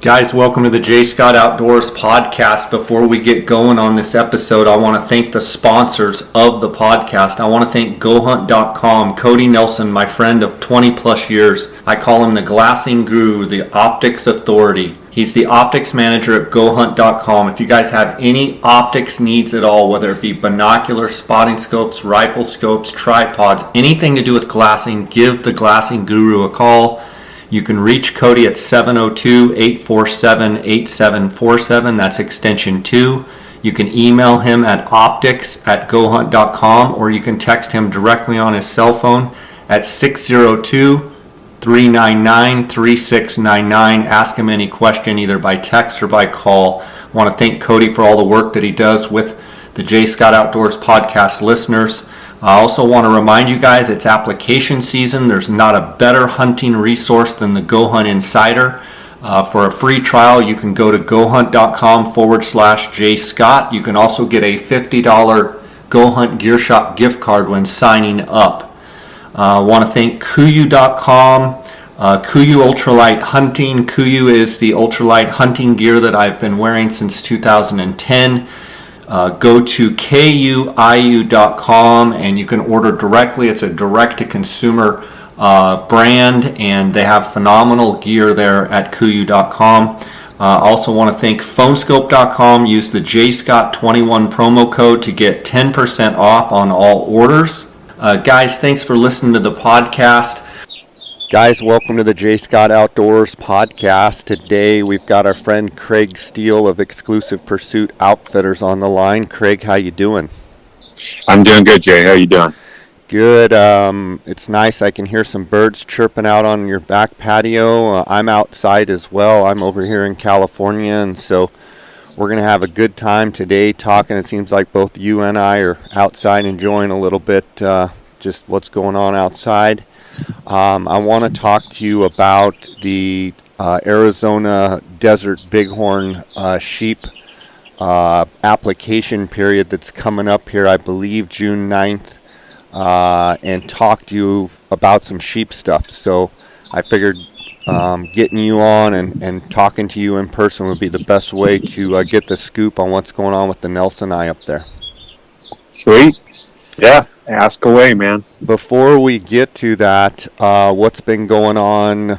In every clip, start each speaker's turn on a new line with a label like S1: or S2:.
S1: Guys, welcome to the J. Scott Outdoors podcast. Before we get going on this episode, I want to thank the sponsors of the podcast. I want to thank GoHunt.com, Cody Nelson, my friend of 20 plus years. I call him the glassing guru, the optics authority. He's the optics manager at GoHunt.com. If you guys have any optics needs at all, whether it be binoculars, spotting scopes, rifle scopes, tripods, anything to do with glassing, give the glassing guru a call. You can reach Cody at 702-847-8747. That's extension 2. You can email him at optics@gohunt.com, or you can text him directly on his cell phone at 602-399-3699. Ask him any question either by text or by call. I want to thank Cody for all the work that he does with the J. Scott Outdoors podcast listeners. I also want to remind you guys it's application season. There's not a better hunting resource than the Go Hunt Insider. For a free trial, you can go to gohunt.com/jscott. You can also get a $50 Go Hunt Gear Shop gift card when signing up. I want to thank KUYU.com, KUYU Ultralight Hunting. KUYU is the ultralight hunting gear that I've been wearing since 2010. Go to KUIU.com and you can order directly. It's a direct-to-consumer brand, and they have phenomenal gear there at KUIU.com. I also want to thank Phonescope.com. Use the JScott21 promo code to get 10% off on all orders. Guys, thanks for listening to the podcast. Guys, welcome to the J. Scott Outdoors podcast. Today we've got our friend Craig Steele of Exclusive Pursuit Outfitters on the line. Craig, how you doing?
S2: I'm doing good, Jay. How you doing?
S1: Good. It's nice. I can hear some birds chirping out on your back patio. I'm outside as well. I'm over here in California, and so we're going to have a good time today talking. It seems like both you and I are outside enjoying a little bit just what's going on outside. I want to talk to you about the Arizona Desert Bighorn sheep application period that's coming up here, I believe June 9th, and talk to you about some sheep stuff. So I figured getting you on and talking to you in person would be the best way to get the scoop on what's going on with the Nelsoni up there.
S2: Sweet. Yeah. Ask away, man.
S1: Before we get to that, what's been going on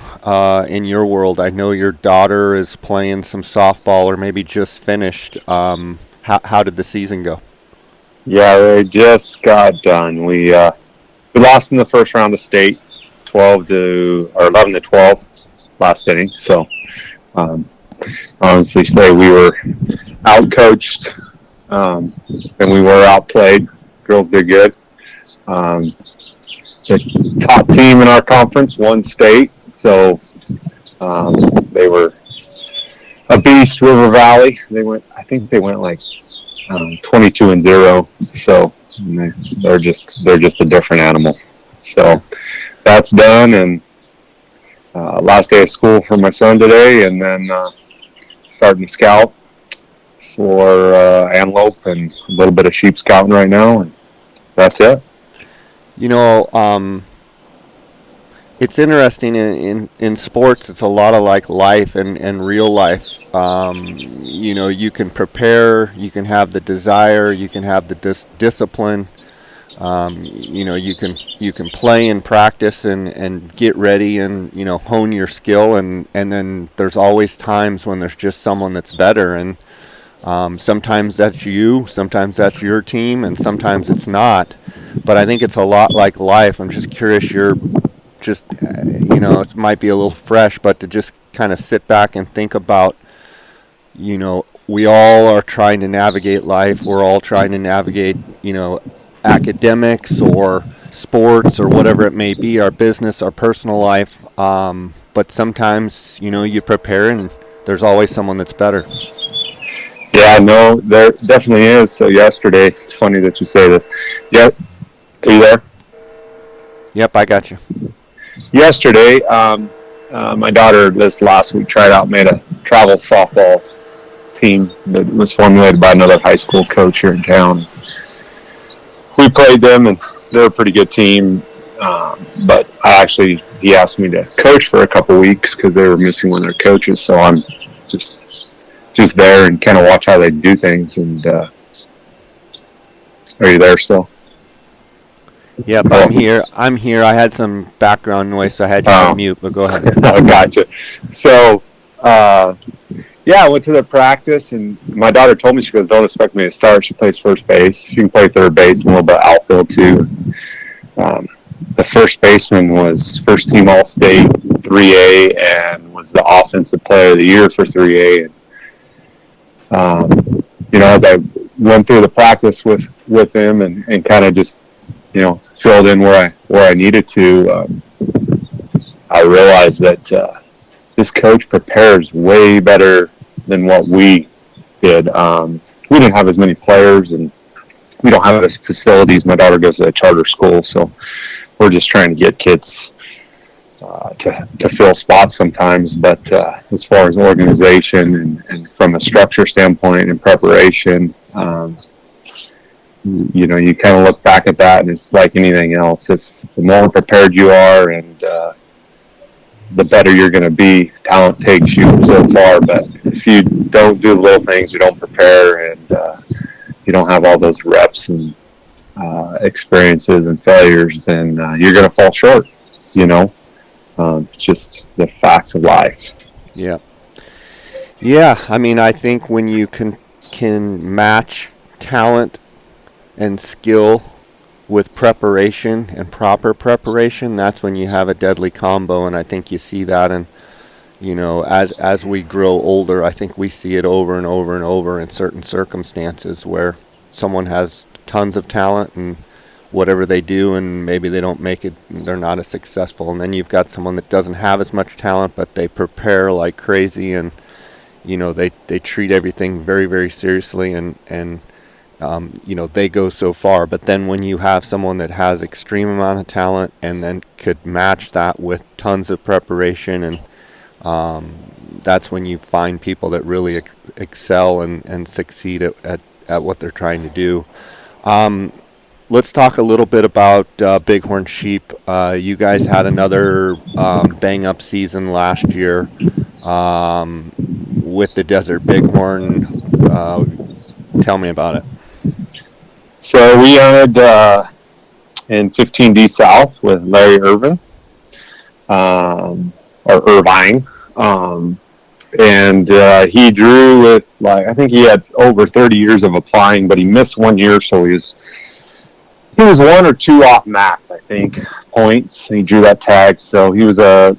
S1: in your world? I know your daughter is playing some softball, or maybe just finished. How did the season go?
S2: Yeah, they just got done. We lost in the first round of state, 11 to 12 last inning. So, honestly, say we were outcoached, and we were outplayed. Girls did good. The top team in our conference won state, so they were a beast. River Valley, I think they went like 22-0. So they're just a different animal. So that's done, and last day of school for my son today, and then starting to scout for antelope and a little bit of sheep scouting right now, and that's it.
S1: You know, it's interesting in sports. It's a lot of like life and real life. You know, you can prepare, you can have the desire, you can have the discipline. You know, you can play and practice and get ready and, you know, hone your skill, and then there's always times when there's just someone that's better, and sometimes that's you, sometimes that's your team, and sometimes it's not. But I think it's a lot like life. I'm just curious, you're just, you know, it might be a little fresh, but to just kind of sit back and think about, you know, we all are trying to navigate life. We're all trying to navigate, you know, academics or sports or whatever it may be, our business, our personal life. But sometimes, you know, you prepare and there's always someone that's better.
S2: Yeah, no, there definitely is. So yesterday, it's funny that you say this. Yeah, are you there?
S1: Yep, I got you.
S2: Yesterday, my daughter this last week made a travel softball team that was formulated by another high school coach here in town. We played them, and they're a pretty good team. But he asked me to coach for a couple weeks because they were missing one of their coaches. So I'm just there and kind of watch how they do things. And are you there still?
S1: Yep, I'm here. I had some background noise, so I had you on mute, but go ahead.
S2: Oh, gotcha. So, I went to the practice, and my daughter told me, she goes, don't expect me to start. She plays first base. She can play third base and a little bit of outfield, too. The first baseman was first team All-State 3A and was the offensive player of the year for 3A. And, as I went through the practice with him and kind of just, filled in where I needed to, I realized that this coach prepares way better than what we did. We didn't have as many players, and we don't have as facilities. My daughter goes to a charter school, so we're just trying to get kids to fill spots sometimes. But as far as organization and from a structure standpoint and preparation, you kind of look back at that, and it's like anything else. If the more prepared you are, and the better you're going to be, talent takes you so far. But if you don't do the little things, you don't prepare, and you don't have all those reps and experiences and failures, then you're going to fall short. It's just the facts of life.
S1: Yeah. I mean, I think when you can match talent and skill with preparation and proper preparation, that's when you have a deadly combo. And I think you see that, and as we grow older, I think we see it over and over and over in certain circumstances where someone has tons of talent and whatever they do, and maybe they don't make it, they're not as successful. And then you've got someone that doesn't have as much talent, but they prepare like crazy, and they treat everything very, very seriously, and they go so far. But then when you have someone that has extreme amount of talent and then could match that with tons of preparation, and that's when you find people that really excel and succeed at what they're trying to do. Let's talk a little bit about Bighorn Sheep. You guys had another bang-up season last year with the Desert Bighorn. Tell me about it.
S2: So we hunted in 15D South with Larry Irvin, or Irvine. And he drew with, I think he had over 30 years of applying, but he missed 1 year, so he was 1 or 2 off max, I think, points. He drew that tag. So he was a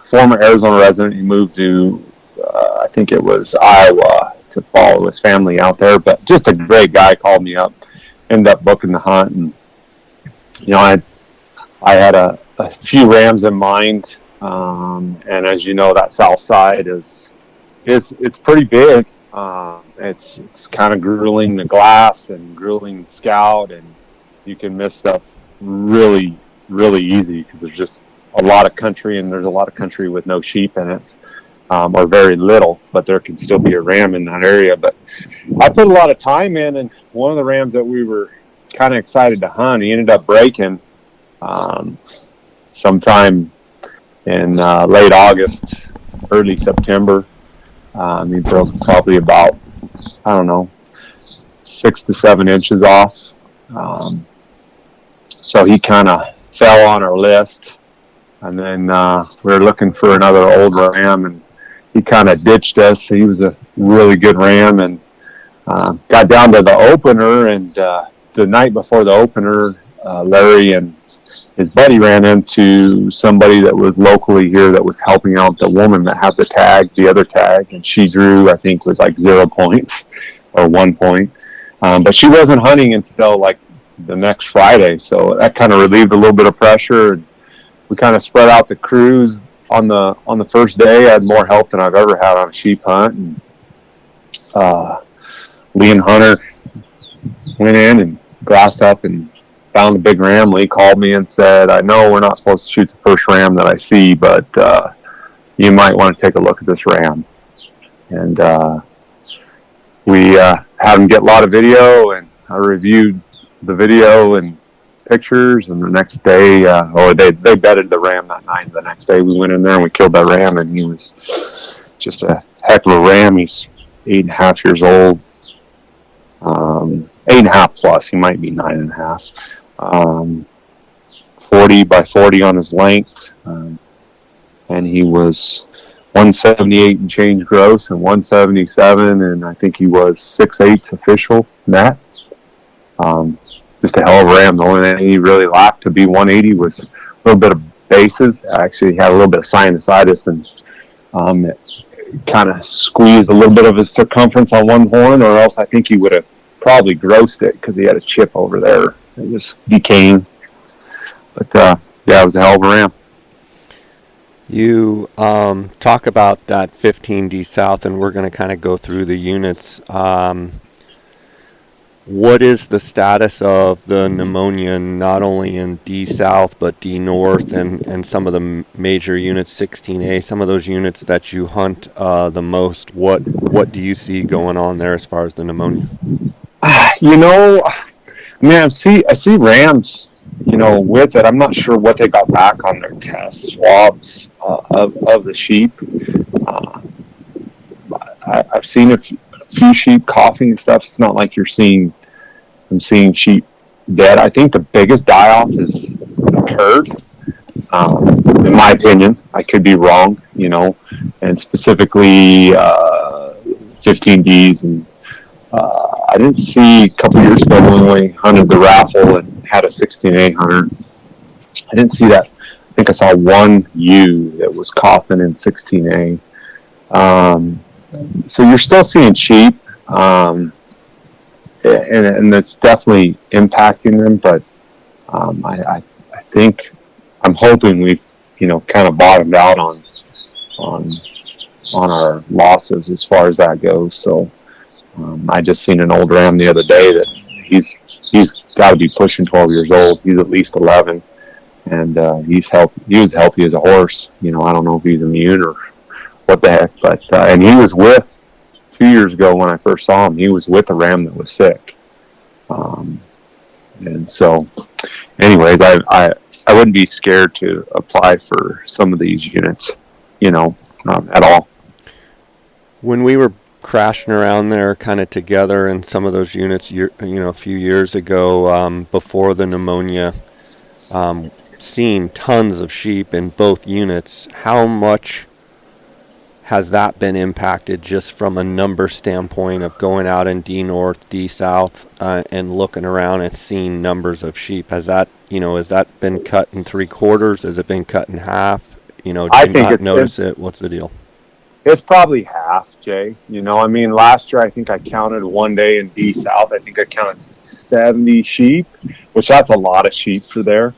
S2: former Arizona resident. He moved to, I think it was Iowa, to follow his family out there. But just a great guy. Called me up, ended up booking the hunt. And, I had a few rams in mind. And as you know, that south side it's pretty big. It's kind of grueling the glass and grueling the scout, and you can miss stuff really, really easy because there's just a lot of country, and there's a lot of country with no sheep in it, or very little, but there can still be a ram in that area. But I put a lot of time in, and one of the rams that we were kind of excited to hunt, he ended up breaking sometime in late August, early September. He broke probably about, 6 to 7 inches off. So he kind of fell on our list, and then we were looking for another old ram, and he kind of ditched us. He was a really good ram, and got down to the opener, and the night before the opener, Larry and his buddy ran into somebody that was locally here that was helping out the woman that had the other tag, and she drew, I think, with 0 points or 1 point. But she wasn't hunting until the next Friday, so that kind of relieved a little bit of pressure. We kind of spread out the crews on the first day. I had more help than I've ever had on a sheep hunt. And Lee and Hunter went in and glassed up and found a big ram. Lee called me and said, I know we're not supposed to shoot the first ram that I see, but you might want to take a look at this ram. And we had him get a lot of video, and I reviewed the video and pictures, and the next day, they bedded the ram that night. The next day we went in there and we killed that ram, and he was just a heck of a ram. He's 8.5 years old. 8.5 plus. He might be 9.5. 40 by 40 on his length. And he was 178 and change gross and 177, and I think he was 6'8" official net. Just a hell of a ram. The only thing he really lacked to be 180 was a little bit of bases. I actually had a little bit of sinusitis, and it kind of squeezed a little bit of his circumference on one horn, or else I think he would have probably grossed it because he had a chip over there. It was decaying. But yeah, it was a hell of a ram.
S1: You talk about that 15D South, and we're going to kind of go through the units. What is the status of the pneumonia, not only in D South, but D North, and some of the major units, 16A, some of those units that you hunt the most? What do you see going on there as far as the pneumonia?
S2: I see rams, with it. I'm not sure what they got back on their test swabs of the sheep. I've seen a few sheep coughing and stuff. It's not like I'm seeing sheep dead. I think the biggest die-off is occurred, in my opinion. I could be wrong, and specifically 15Ds. And I didn't see a couple years ago when we hunted the raffle and had a 16A hunter. I didn't see that. I think I saw one ewe that was coughing in 16A. So you're still seeing sheep, and that's definitely impacting them. But I think I'm hoping we've kind of bottomed out on our losses as far as that goes. So I just seen an old ram the other day that he's got to be pushing 12 years old. He's at least 11, and he was healthy as a horse. I don't know if he's immune or what the heck, but and he was with 2 years ago when I first saw him. He was with a ram that was sick, and so, anyways, I wouldn't be scared to apply for some of these units, at all.
S1: When we were crashing around there kind of together in some of those units, a few years ago, before the pneumonia, seeing tons of sheep in both units, how much has that been impacted just from a number standpoint of going out in D North, D South, and looking around and seeing numbers of sheep? Has that been cut in 3/4? Has it been cut in half? Do you not notice it? What's the deal?
S2: It's probably half, Jay. Last year I think I counted one day in D South. I think I counted 70 sheep, which that's a lot of sheep for there.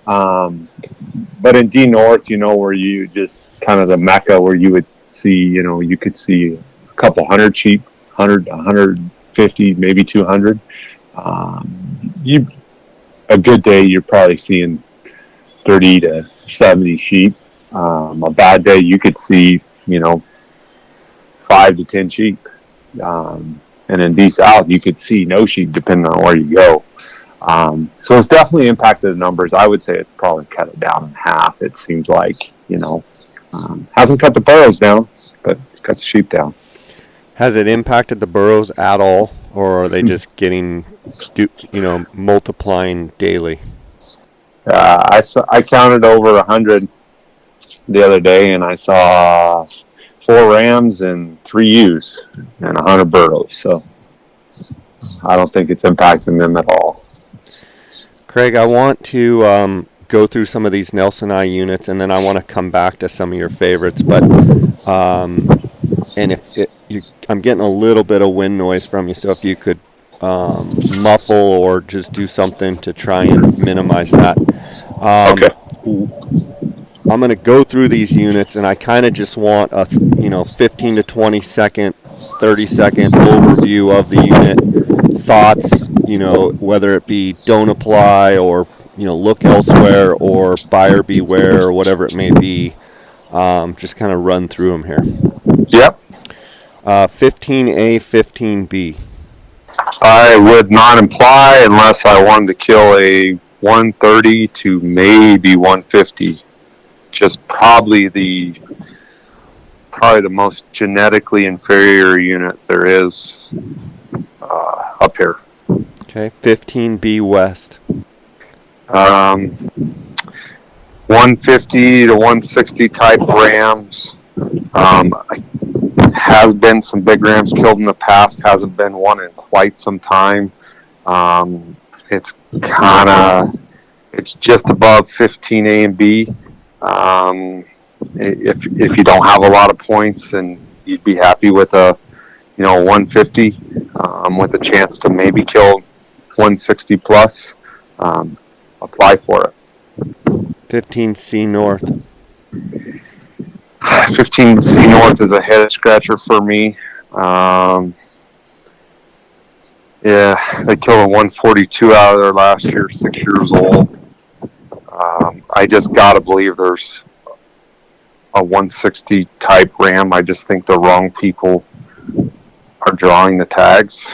S2: But in D North, where you just kind of the mecca where you would see, you could see a couple hundred sheep, 100, 150, maybe 200. A good day, you're probably seeing 30 to 70 sheep. A bad day, you could see, 5 to 10 sheep. And in D South, you could see no sheep depending on where you go. So it's definitely impacted the numbers. I would say it's probably cut it down in half. It seems like, hasn't cut the burrows down, but it's cut the sheep down.
S1: Has it impacted the burrows at all, or are they just getting, multiplying daily?
S2: I counted over 100 the other day, and I saw 4 rams and 3 ewes and 100 burrows. So I don't think it's impacting them at all.
S1: Craig, I want to go through some of these Nelsoni units, and then I want to come back to some of your favorites. But and I'm getting a little bit of wind noise from you, so if you could muffle or just do something to try and minimize that.
S2: Okay.
S1: I'm going to go through these units, and I kind of just want a 15 to 20 second, 30 second overview of the unit. Thoughts, whether it be don't apply or look elsewhere or buyer beware or whatever it may be. Just kind of run through them here.
S2: Yep.
S1: 15A, 15B.
S2: I would not imply unless I wanted to kill a 130 to maybe 150. Just probably the probably the most genetically inferior unit there is up here.
S1: Okay, 15B West.
S2: 150 to 160 type rams. Has been some big rams killed in the past. Hasn't been one in quite some time. It's just above 15A and B. If you don't have a lot of points, and you'd be happy with a 150 with a chance to maybe kill 160 plus, apply for it.
S1: 15C North.
S2: 15C North is a head scratcher for me. Yeah, they killed a 142 out of there last year, 6 years old. I just gotta believe there's a 160 type ram. I just think the wrong people are drawing the tags.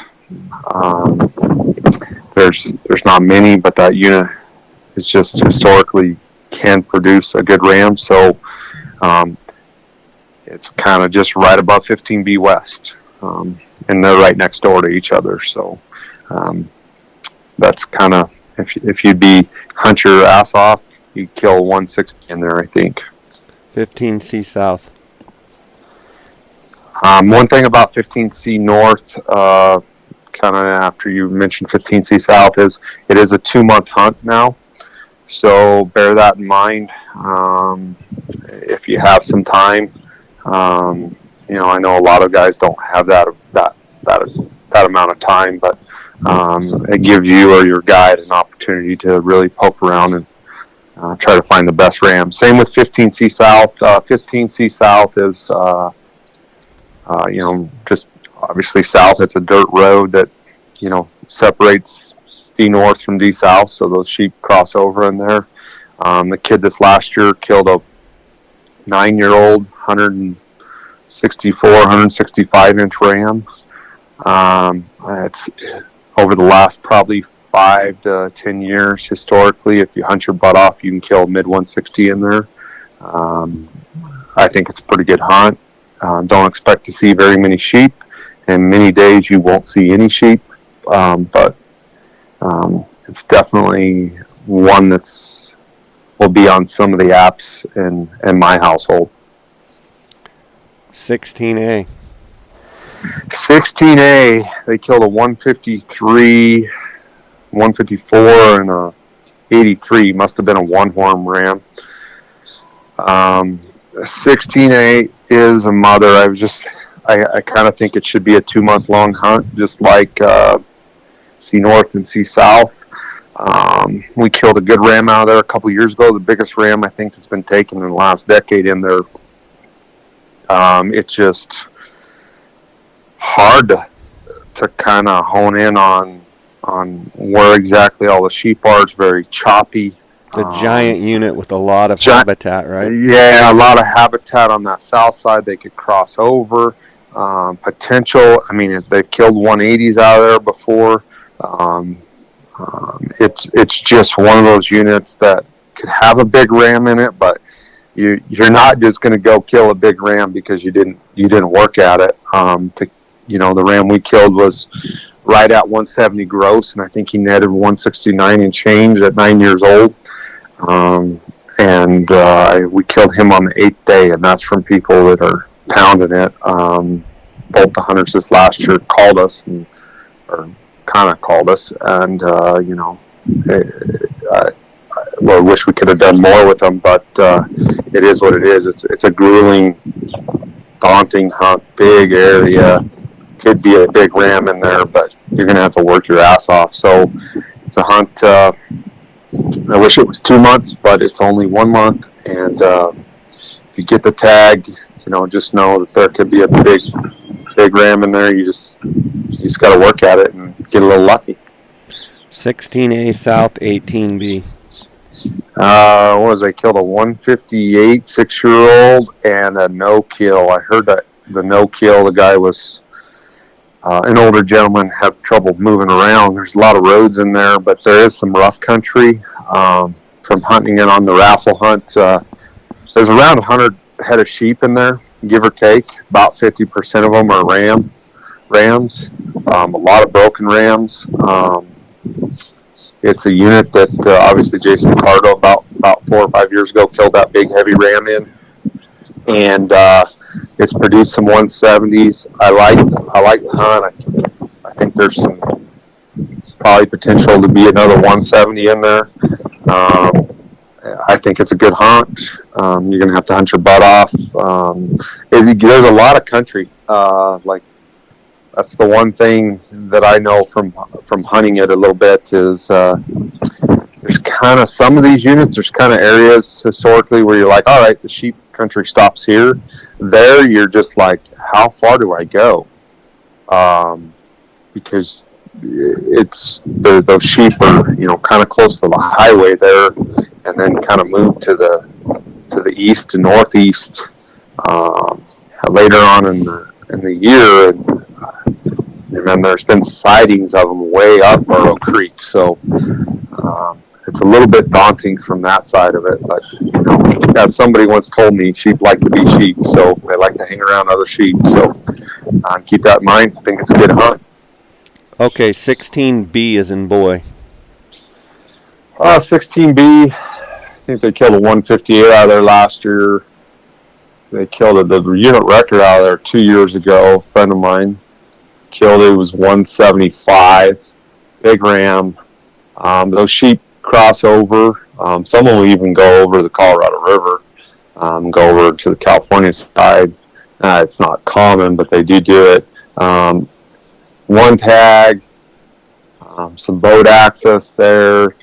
S2: There's not many, but that unit is just historically can produce a good ram. So it's kind of just right above 15B West, and they're right next door to each other. So that's kind of, if you'd be hunt your ass off, you'd kill 160 in there, I think.
S1: 15C South.
S2: One thing about 15C North, kind of after you mentioned 15C South, is it is a 2-month hunt now. So bear that in mind. If you have some time, I know a lot of guys don't have that amount of time, but it gives you or your guide an opportunity to really poke around and try to find the best ram. Same with 15C South. 15C South is, just obviously south. It's a dirt road that, separates D North from D South, so those sheep cross over in there. The kid this last year killed a 9-year-old 165-inch ram. It's over the last probably 5 to 10 years. Historically, if you hunt your butt off, you can kill mid 160 in there. I think it's a pretty good hunt. Don't expect to see very many sheep, and many days you won't see any sheep, but it's definitely one will be on some of the apps in my household.
S1: 16A.
S2: 16A, they killed a 153, 154, and a 83. Must have been a one-horn ram. 16A is a mother. I kind of think it should be a 2-month-long hunt, just like C North and C South. We killed a good ram out of there a couple years ago, the biggest ram I think that's been taken in the last decade in there. It's just hard to kind of hone in on where exactly all the sheep are. It's very choppy.
S1: The giant unit with a lot of habitat, right?
S2: Yeah, a lot of habitat on that south side. They could cross over. Potential. I mean, they've killed 180s out of there before. It's just one of those units that could have a big ram in it, but you're not just going to go kill a big ram because you didn't work at it. The ram we killed was right at 170 gross, and I think he netted 169 and change at 9 years old. We killed him on the 8th day, and that's from people that are pounding it. Both the hunters this last year called us, and I wish we could have done more with them, but it is what it is. It's a grueling, daunting hunt, big area. Could be a big ram in there, but you're going to have to work your ass off. So it's a hunt. I wish it was 2 months, but it's only 1 month. And if you get the tag, just know that there could be a big ram in there. You just got to work at it and get a little lucky.
S1: 16A South, 18B.
S2: They killed a 158 6-year-old and a no kill. I heard that the no kill, the guy was an older gentleman, have trouble moving around. There's a lot of roads in there, but there is some rough country. From hunting it on the raffle hunt, there's around 100 head of sheep in there. give or take. About 50% of them are rams. A lot of broken rams. It's a unit that obviously Jason Cardo about 4 or 5 years ago killed that big heavy ram in, and it's produced some 170s. I like the hunt. I think there's some probably potential to be another 170 in there. I think it's a good hunt. You're going to have to hunt your butt off. There's a lot of country. Like that's the one thing that I know from hunting it a little bit is there's kind of some of these units. There's kind of areas historically where you're like, all right, the sheep country stops here. There, you're just like, how far do I go? Because it's those sheep are kind of close to the highway there, and then kind of move to the east and northeast later on in the year, and then there's been sightings of them way up Burrow Creek, so it's a little bit daunting from that side of it. But as somebody once told me, sheep like to be sheep, so they like to hang around other sheep. So keep that in mind. I think it's a good hunt.
S1: Okay, 16B is in boy.
S2: 16B, I think they killed a 158 out of there last year. They killed the unit record out of there 2 years ago. A friend of mine killed it. It was 175. Big ram. Those sheep cross over. Some will even go over the Colorado River, go over to the California side. It's not common, but they do it. One tag, some boat access there.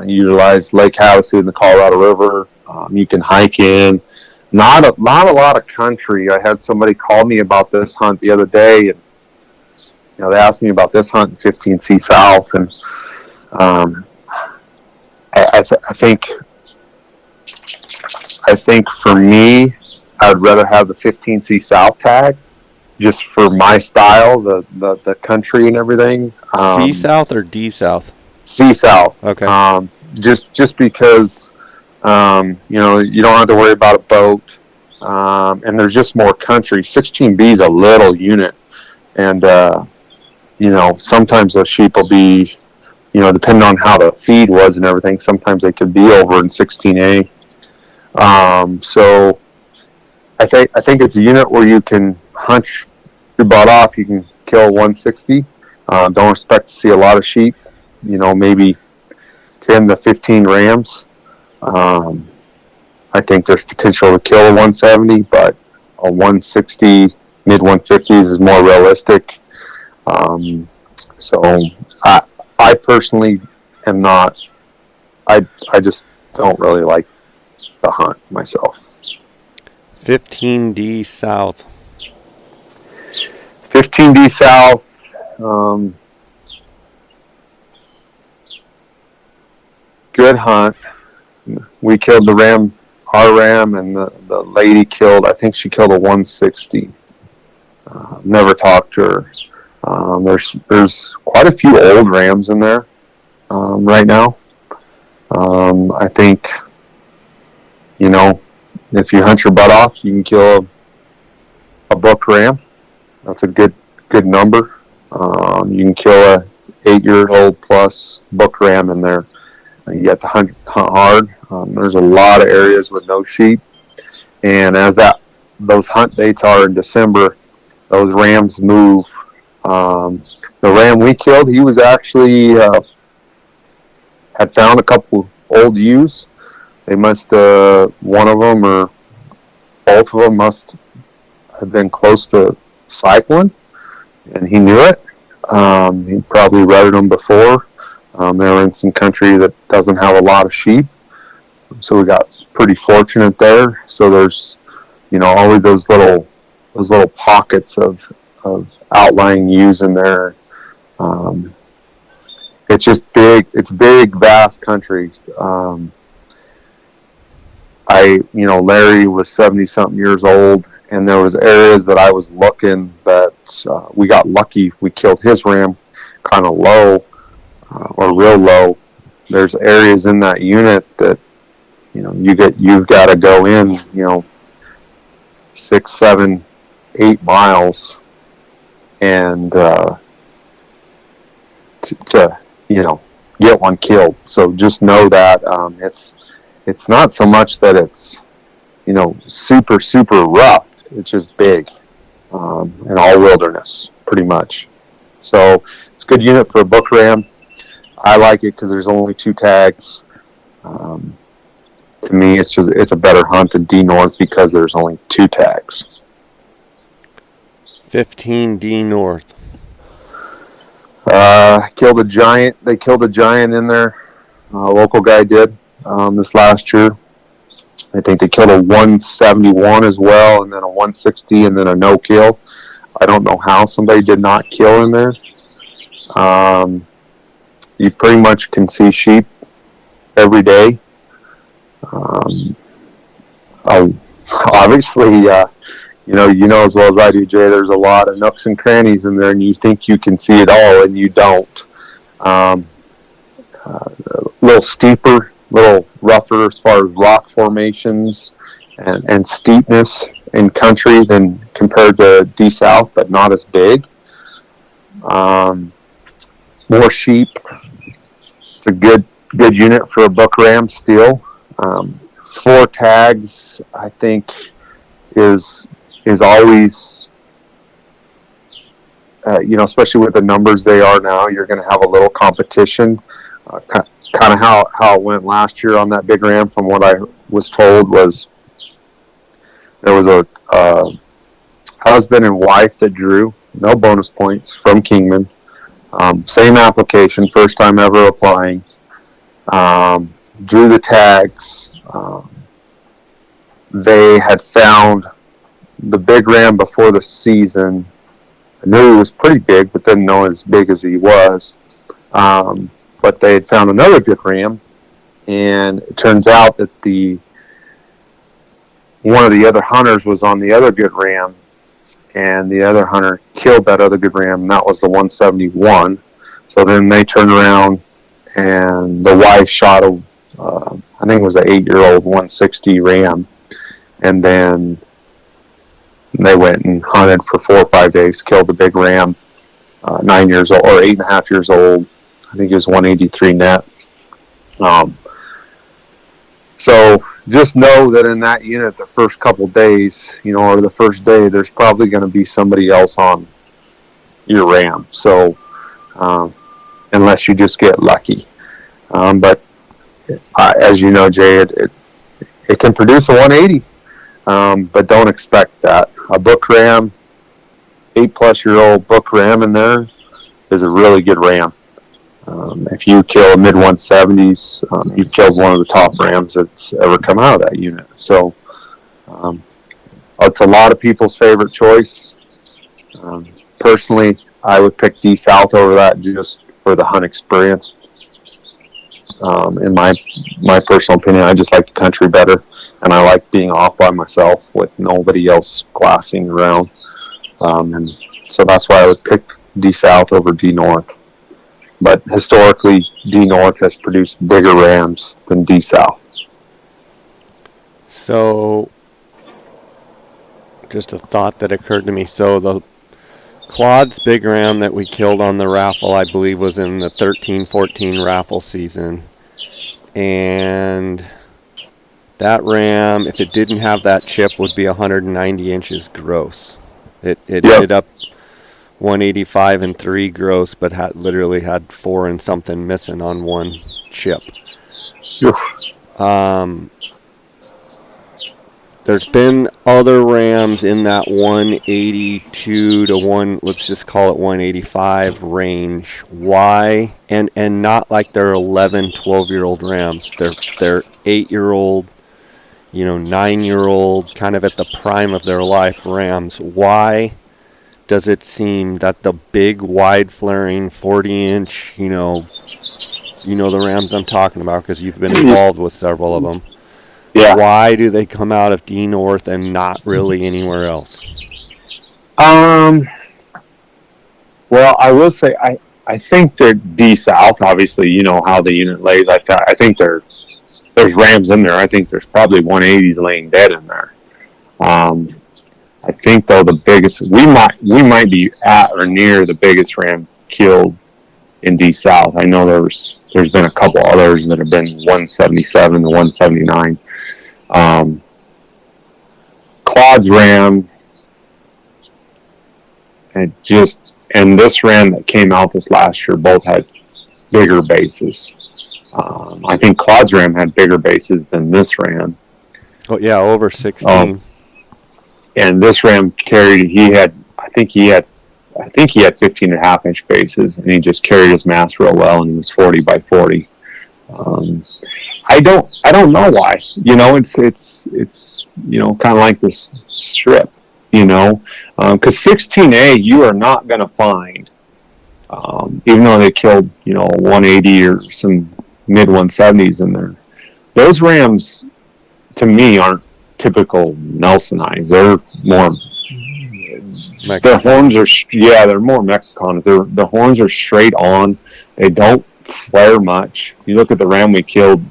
S2: Utilize Lake Havasu in the Colorado River. You can hike in. Not a lot of country. I had somebody call me about this hunt the other day, and they asked me about this hunt in 15C South, and I think for me, I would rather have the 15C South tag, just for my style, the country and everything.
S1: C South or D South?
S2: C South.
S1: Okay.
S2: Just because you don't have to worry about a boat, and there's just more country. 16B is a little unit, and sometimes those sheep will be, depending on how the feed was and everything, sometimes they could be over in 16A. So I think it's a unit where you can hunt your butt off. You can kill 160. Don't expect to see a lot of sheep. Maybe 10 to 15 rams. I think there's potential to kill a 170, but a 160, mid 150s is more realistic. So I personally am not. I just don't really like the hunt myself.
S1: 15D South.
S2: 15D South. Good hunt. We killed the ram, our ram, and the lady killed, I think she killed a 160. Never talked to her. There's quite a few old rams in there right now. I think, if you hunt your butt off, you can kill a buck ram. That's a good number. You can kill a 8-year-old plus buck ram in there. You have to hunt hard. There's a lot of areas with no sheep, and as those hunt dates are in December, those rams move. The ram we killed, he was actually had found a couple old ewes. They must one of them or both of them must have been close to cycling, and he knew it. He probably rutted them before. They were in some country that doesn't have a lot of sheep, so we got pretty fortunate there. So there's, always those little pockets of outlying ewes in there. It's just big. It's big, vast country. Larry was 70-something years old, and there was areas that I was looking that we got lucky. We killed his ram kind of low. Or real low. There's areas in that unit that you've got to go in 6, 7, 8 miles, and to get one killed. So just know that it's not so much that it's super rough. It's just big, and all wilderness pretty much. So it's a good unit for a book ram. I like it because there's only 2 tags. To me, it's a better hunt than D North because there's only 2 tags.
S1: 15 D North.
S2: Killed a giant. They killed a giant in there. A local guy did this last year. I think they killed a 171 as well, and then a 160, and then a no kill. I don't know how somebody did not kill in there. You pretty much can see sheep every day. Obviously, you know as well as I do, Jay, there's a lot of nooks and crannies in there, and you think you can see it all, and you don't. A little steeper, a little rougher as far as rock formations and steepness in country than compared to D South, but not as big. More sheep. It's a good unit for a buck ram Steele. 4 tags, I think, is always, especially with the numbers they are now, you're going to have a little competition. Kind of how it went last year on that big ram, from what I was told, was there was a husband and wife that drew, no bonus points, from Kingman. Same application, first time ever applying. Drew the tags. They had found the big ram before the season. I knew he was pretty big, but didn't know as big as he was. But they had found another good ram, and it turns out that one of the other hunters was on the other good ram, and the other hunter killed that other good ram, and that was the 171. So then they turned around, and the wife shot I think it was an 8-year-old 160 ram, and then they went and hunted for 4 or 5 days, killed the big ram, 9 years old, or 8.5 years old. I think it was 183 net. So just know that in that unit, the first couple days, or the first day, there's probably going to be somebody else on your ram. So unless you just get lucky. But as you know, Jay, it can produce a 180, but don't expect that. A book ram, 8-plus-year-old book ram in there is a really good ram. If you kill a mid-170s, you've killed one of the top rams that's ever come out of that unit. So it's a lot of people's favorite choice. Personally, I would pick D South over that just for the hunt experience. In my personal opinion, I just like the country better, and I like being off by myself with nobody else glassing around. And so that's why I would pick D South over D North. But historically, D North has produced bigger rams than D South.
S1: So, just a thought that occurred to me. So the Claude's big ram that we killed on the raffle, I believe, was in the 13-14 raffle season. And that ram, if it didn't have that chip, would be 190 inches gross. It ended up 185 and 3 gross, but literally had 4 and something missing on one chip. There's been other rams in that 182 to let's just call it 185 range. Why? And not like they're 11, 12-year-old rams. They're 8-year-old, 9-year-old, kind of at the prime of their life rams. Why does it seem that the big, wide flaring 40-inch, the rams I'm talking about because you've been involved with several of them. Yeah. Why do they come out of D North and not really anywhere else?
S2: Well, I will say I think they're D South. Obviously, you know how the unit lays. I think there's rams in there. I think there's probably 180s laying dead in there. I think though we might be at or near the biggest ram killed in D South. I know there's been a couple others that have been 177 to 179. Claude's ram, and this ram that came out this last year both had bigger bases. I think Claude's ram had bigger bases than this ram.
S1: Oh yeah, over 16.
S2: And this ram I think he had 15 and a half inch bases, and he just carried his mass real well, and he was 40 by 40. I don't know why. It's kind of like this strip, because 16A you are not going to find, even though they killed 180 or some mid 170s in there. Those rams, to me, aren't typical Nelsoni. They're more.
S1: Mexican.
S2: Their horns are they're more Mexicans. The horns are straight on. They don't flare much. You look at the ram we killed.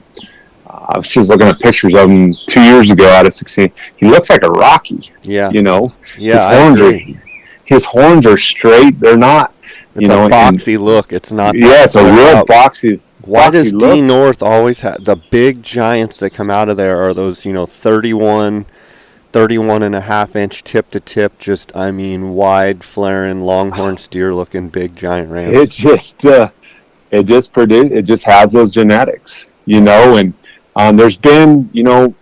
S2: I was just looking at pictures of him 2 years ago out of 16. He looks like a Rocky.
S1: Yeah.
S2: Yeah, his horns are straight. They're not.
S1: It's a boxy look. It's not.
S2: Yeah, it's a real boxy.
S1: Why does D North always have the big giants that come out of there? Are those 31 and a half inch tip to tip? Just wide flaring longhorn steer looking big giant rams.
S2: It just has those genetics, and there's been,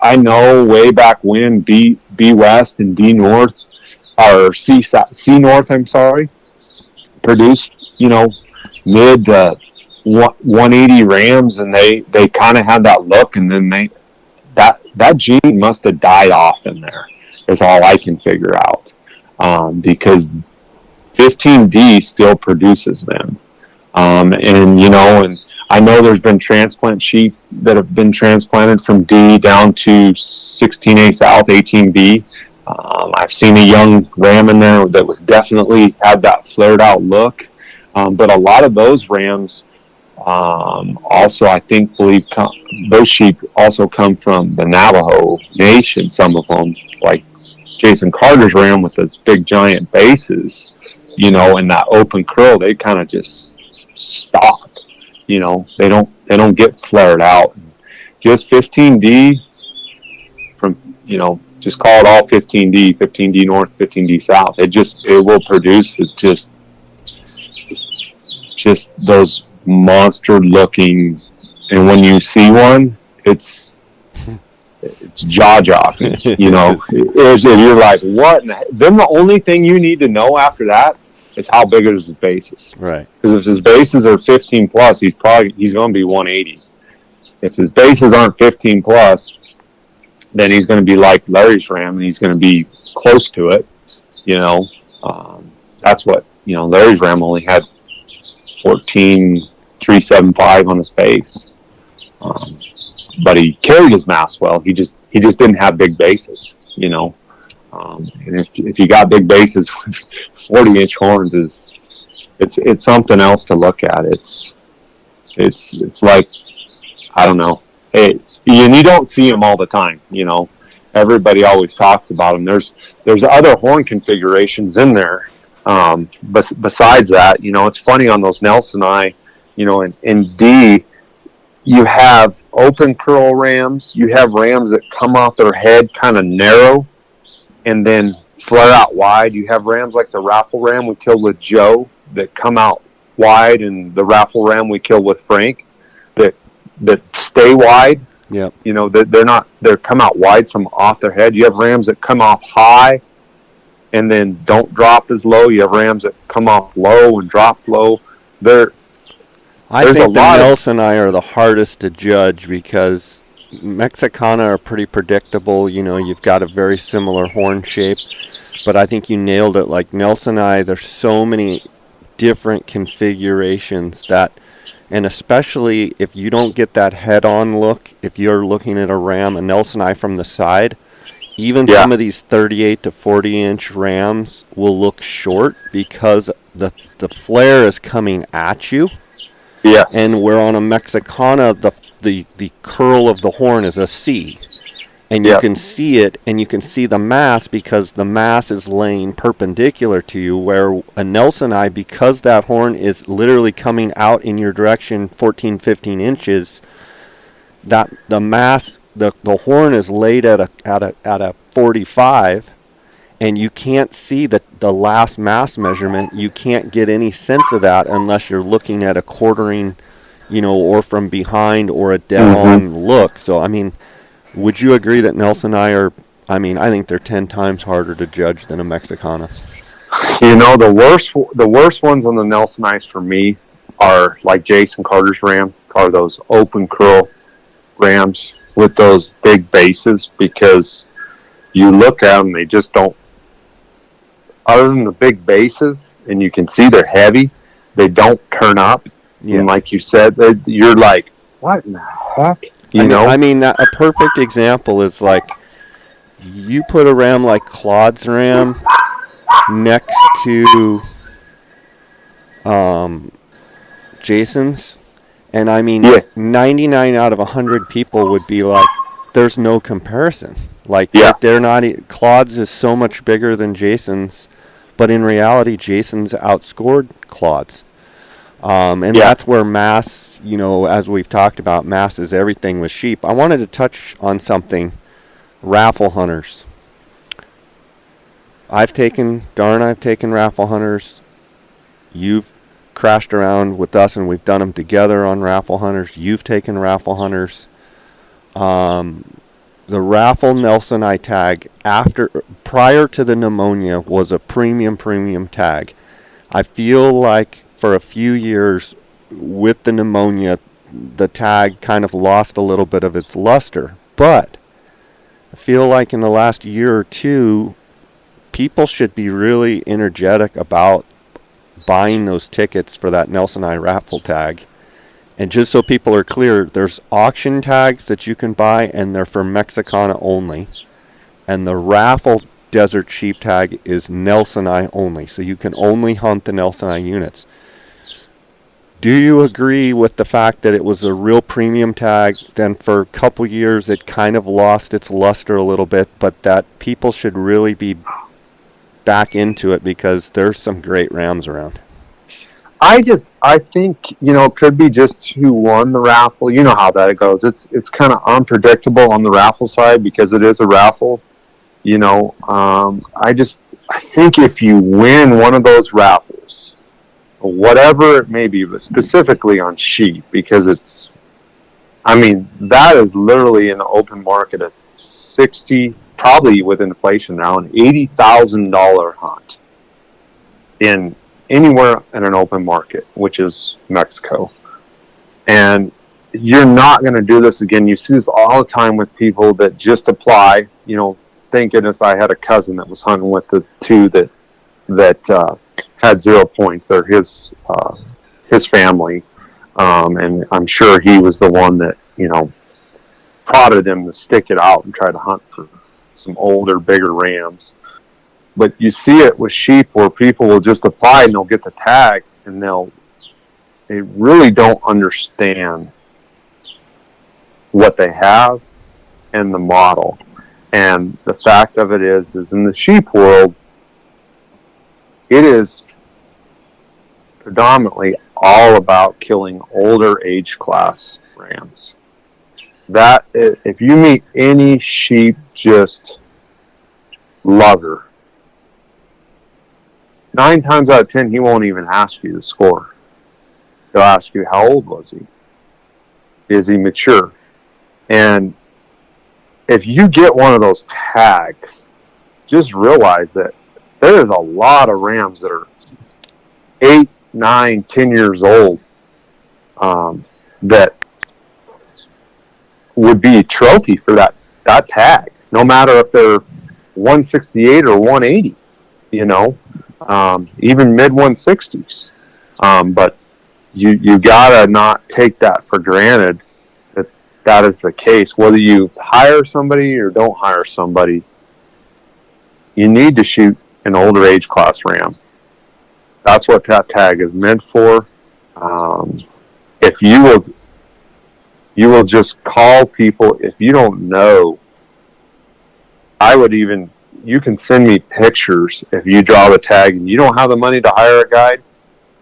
S2: I know way back when B West and D North or C North, produced, mid 180 rams, and they kind of had that look, and then that gene must have died off in there, is all I can figure out, because 15D still produces them. And I know there's been transplant sheep that have been transplanted from D down to 16A South, 18B. I've seen a young ram in there that was definitely had that flared out look. But a lot of those rams also, I believe those sheep also come from the Navajo Nation, some of them, like Jason Carter's ram with those big giant bases, and that open curl, they kind of just stop. They don't get flared out. Just 15D from, just call it all 15D North, 15D South. It will produce just those monster looking, and when you see one, it's jaw-dropping, you're like, what? Then the only thing you need to know after that is how big is his bases.
S1: Right.
S2: Because if his bases are 15 plus, he's going to be 180. If his bases aren't 15 plus, then he's going to be like Larry's ram, and he's going to be close to it. That's what, Larry's ram only had 14,375 on his base. But he carried his mass well. He just didn't have big bases, and if you got big bases with 40-inch horns, it's something else to look at. It's like, I don't know. You don't see them all the time. Everybody always talks about them. There's other horn configurations in there. But besides that, it's funny on those Nelsoni, in D, you have open curl rams. You have rams that come off their head kind of narrow and then flare out wide. You have rams like the raffle ram we killed with Joe that come out wide, and the raffle ram we killed with Frank that stay wide.
S1: Yeah.
S2: They're come out wide from off their head. You have rams that come off high and then don't drop as low. You have rams that come off low and drop low.
S1: I think the Nelsoni are the hardest to judge because Mexicana are pretty predictable. You've got a very similar horn shape, but I think you nailed it. Like Nelsoni, there's so many different configurations and especially if you don't get that head-on look, if you're looking at a ram, a Nelsoni from the side, even some of these 38 to 40-inch rams will look short because the flare is coming at you.
S2: Yes.
S1: And where on a Mexicana, the curl of the horn is a C. and you can see it, and you can see the mass because the mass is laying perpendicular to you, where a Nelsoni, because that horn is literally coming out in your direction 14, 15 inches, that the mass, the horn is laid at a 45, and you can't see the last mass measurement. You can't get any sense of that unless you're looking at a quartering, or from behind, or a dead-on look. So, I mean, would you agree that Nelsoni are, I think they're 10 times harder to judge than a Mexicana?
S2: The worst ones on the Nelsoni's for me are like Jason Carter's ram, are those open curl rams with those big bases, because you look at them, they just don't, other than the big bases, and you can see they're heavy, they don't turn up. Yeah. And like you said, you're like, what in the heck?
S1: A perfect example is like, you put a ram like Claude's ram next to Jason's, and 99 out of 100 people would be like, there's no comparison. Like, they're not. Claude's is so much bigger than Jason's, but in reality, Jason's outscored Claude's. That's where mass, as we've talked about, mass is everything with sheep. I wanted to touch on something, raffle hunters. I've taken raffle hunters. You've crashed around with us, and we've done them together on raffle hunters. You've taken raffle hunters. The raffle Nelsoni tag prior to the pneumonia was a premium tag. I feel like for a few years with the pneumonia, the tag kind of lost a little bit of its luster. But I feel like in the last year or two, people should be really energetic about buying those tickets for that Nelsoni raffle tag. And just so people are clear, there's auction tags that you can buy, and they're for Mexicana only. And the raffle desert sheep tag is Nelsoni only, so you can only hunt the Nelsoni units. Do you agree with the fact that it was a real premium tag, then for a couple years it kind of lost its luster a little bit, but that people should really be back into it because there's some great rams around?
S2: I think, it could be just who won the raffle. You know how that goes. It's kind of unpredictable on the raffle side because it is a raffle. I think if you win one of those raffles, whatever it may be, but specifically on sheep, because that is literally in the open market a 60, probably with inflation now, an $80,000 hunt in anywhere in an open market, which is Mexico. And you're not going to do this again. You see this all the time with people that just apply. Thank goodness I had a cousin that was hunting with the two that had 0 points. They're his family, and I'm sure he was the one that prodded him to stick it out and try to hunt for some older, bigger rams. But you see it with sheep where people will just apply and they'll get the tag, and they really don't understand what they have and the model. And the fact of it is in the sheep world, it is predominantly all about killing older age class rams. That, if you meet any sheep just lover, 9 times out of 10, he won't even ask you the score. He'll ask you, how old was he? Is he mature? And if you get one of those tags, just realize that there is a lot of rams that are 8, 9, 10 years old that would be a trophy for that tag, no matter if they're 168 or 180, even mid 160s. But you gotta not take that for granted that is the case. Whether you hire somebody or don't hire somebody, you need to shoot an older age class ram. That's what that tag is meant for. If you will just call people, if you don't know I would even, you can send me pictures if you draw the tag and you don't have the money to hire a guide.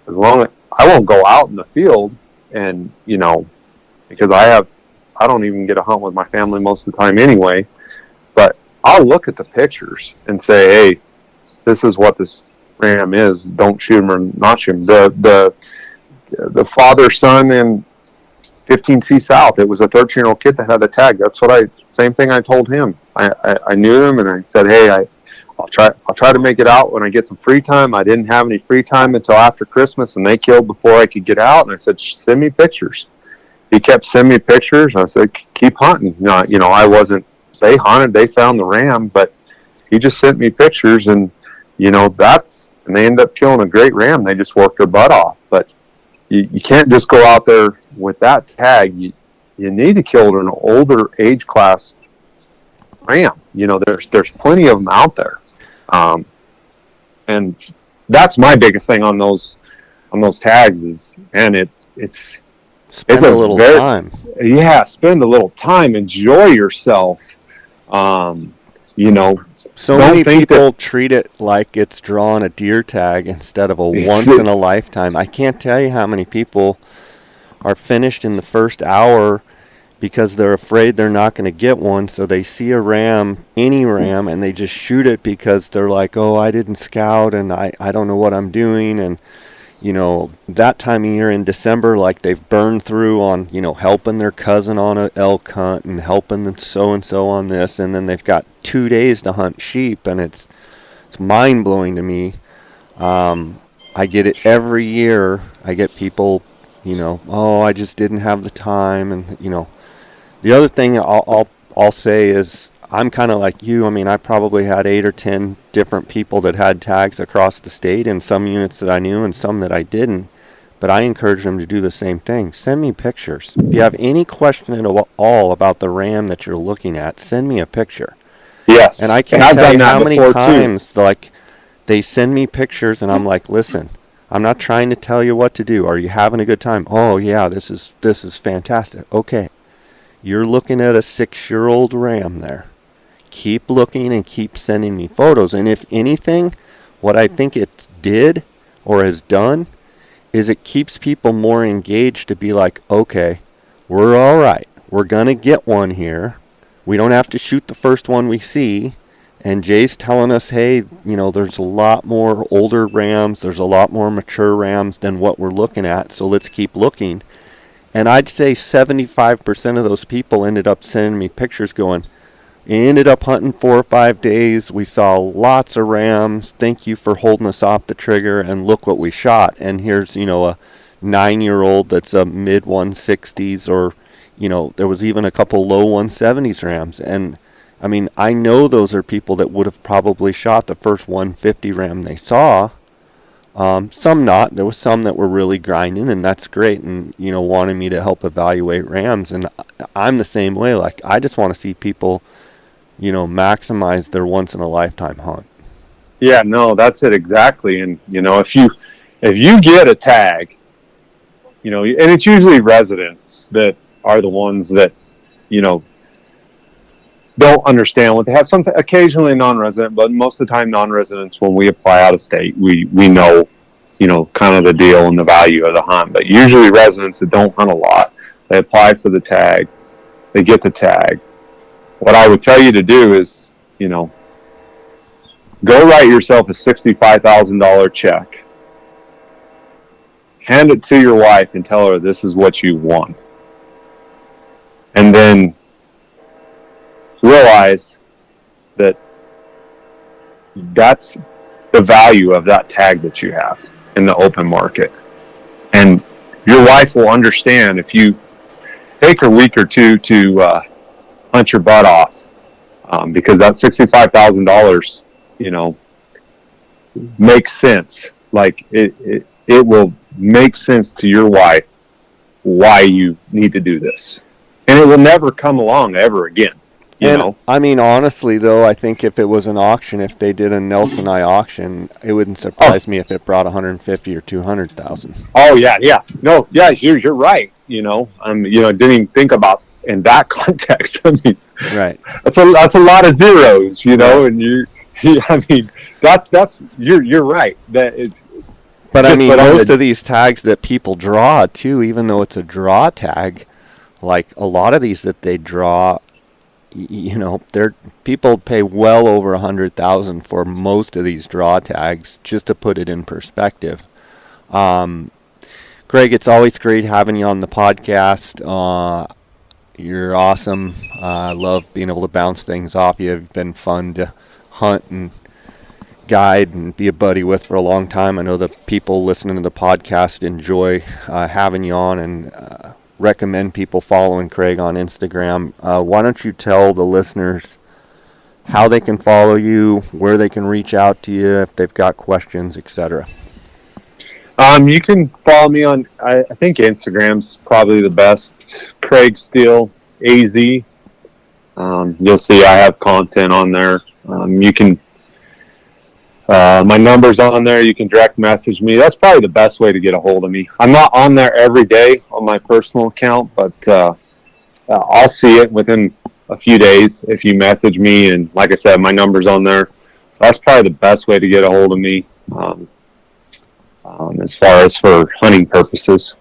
S2: As long as I won't go out in the field and, because I don't even get to hunt with my family most of the time anyway, but I'll look at the pictures and say, hey, this is what this ram is. Don't shoot him or not shoot him. The father, son, and 15C South, it was a 13-year-old kid that had the tag. That's same thing I told him. I knew him and I said, hey, I'll try to make it out when I get some free time. I didn't have any free time until after Christmas, and they killed before I could get out. And I said, send me pictures. He kept sending me pictures. I said, keep hunting. I wasn't. They hunted. They found the ram, but he just sent me pictures, and and they ended up killing a great ram. They just worked their butt off. But you can't just go out there with that tag. You need to kill an older age class ram. There's plenty of them out there. And that's my biggest thing on those tags is, and it's
S1: spend a little time.
S2: Yeah, spend a little time, enjoy yourself.
S1: So many people treat it like it's drawing a deer tag instead of a once in a lifetime. I can't tell you how many people are finished in the first hour because they're afraid they're not going to get one, so they see a ram, any ram, and they just shoot it because they're like, oh, I didn't scout and I don't know what I'm doing. And, that time of year in December, like they've burned through on, helping their cousin on an elk hunt and helping so-and-so on this, and then they've got 2 days to hunt sheep, and it's mind-blowing to me. I get it every year. I get people, oh, I just didn't have the time, and, the other thing I'll say is I'm kind of like you. I mean, I probably had 8 or 10 different people that had tags across the state, and some units that I knew and some that I didn't. But I encourage them to do the same thing. Send me pictures. If you have any question at all about the ram that you're looking at, send me a picture.
S2: Yes.
S1: And I can't tell you how many times like they send me pictures, and I'm like, listen, I'm not trying to tell you what to do. Are you having a good time? Oh yeah, this is fantastic. Okay. You're looking at a 6-year-old ram there. Keep looking and keep sending me photos. And if anything, what I think it did or has done is it keeps people more engaged to be like, okay, we're all right. We're going to get one here. We don't have to shoot the first one we see. And Jay's telling us, hey, there's a lot more older rams. There's a lot more mature rams than what we're looking at. So let's keep looking. And I'd say 75% of those people ended up sending me pictures going, ended up hunting 4 or 5 days. We saw lots of rams. Thank you for holding us off the trigger, and look what we shot. And here's, a 9-year-old that's a mid-160s, or, there was even a couple low 170s rams. And, I mean, I know those are people that would have probably shot the first 150 ram they saw. Some not. There was some that were really grinding, and that's great, and wanting me to help evaluate rams. And I'm the same way. Like, I just want to see people maximize their once in a lifetime hunt.
S2: Yeah, no, that's it exactly. And if you get a tag, and it's usually residents that are the ones that don't understand what they have. Some occasionally non-resident, but most of the time non-residents, when we apply out of state, we know, kind of the deal and the value of the hunt. But usually residents that don't hunt a lot, they apply for the tag, they get the tag. What I would tell you to do is, go write yourself a $65,000 check, hand it to your wife and tell her this is what you won. And then realize that that's the value of that tag that you have in the open market. And your wife will understand if you take a week or two to hunt your butt off, because that $65,000, makes sense. Like it will make sense to your wife why you need to do this, and it will never come along ever again.
S1: I mean, honestly, though, I think if it was an auction, if they did a Nelsoni auction, it wouldn't surprise me if it brought 150 or 200,000.
S2: Oh yeah, no, yeah, you're right. Didn't even think about in that context. I mean,
S1: Right.
S2: That's a lot of zeros, you know, and I mean, you're right. That it's,
S1: But I
S2: just
S1: mean,
S2: put on
S1: most
S2: the,
S1: of these tags that people draw too, even though it's a draw tag, like a lot of these that they draw, you know, they're people pay well over 100,000 for most of these draw tags, just to put it in perspective. Greg, it's always great having you on the podcast. You're awesome. I love being able to bounce things off you. You've been fun to hunt and guide and be a buddy with for a long time. I know the people listening to the podcast enjoy having you on, and recommend people following Craig on Instagram. Why don't you tell the listeners how they can follow you, where they can reach out to you if they've got questions, etc.
S2: You can follow me on, I think Instagram's probably the best. Craig Steele AZ. You'll see I have content on there. You can, my number's on there. You can direct message me. That's probably the best way to get a hold of me. I'm not on there every day on my personal account, but I'll see it within a few days if you message me. And like I said, my number's on there. That's probably the best way to get a hold of me. As far as for hunting purposes.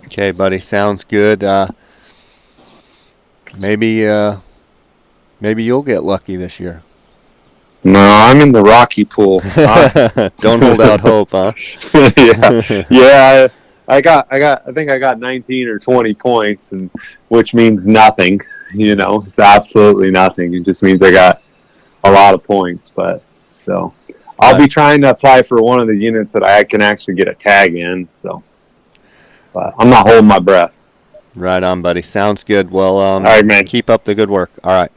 S1: Okay, buddy, sounds good. Maybe you'll get lucky this year.
S2: No, I'm in the Rocky pool.
S1: Don't hold out hope, huh?
S2: yeah. I think I got 19 or 20 points, and which means nothing. You know, it's absolutely nothing. It just means I got a lot of points. But so I'll be trying to apply for one of the units that I can actually get a tag in. So, but I'm not holding my breath.
S1: Right on, buddy. Sounds good. Well,
S2: all right, man.
S1: Keep up the good work. All right.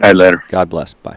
S2: All right, later.
S1: God bless. Bye.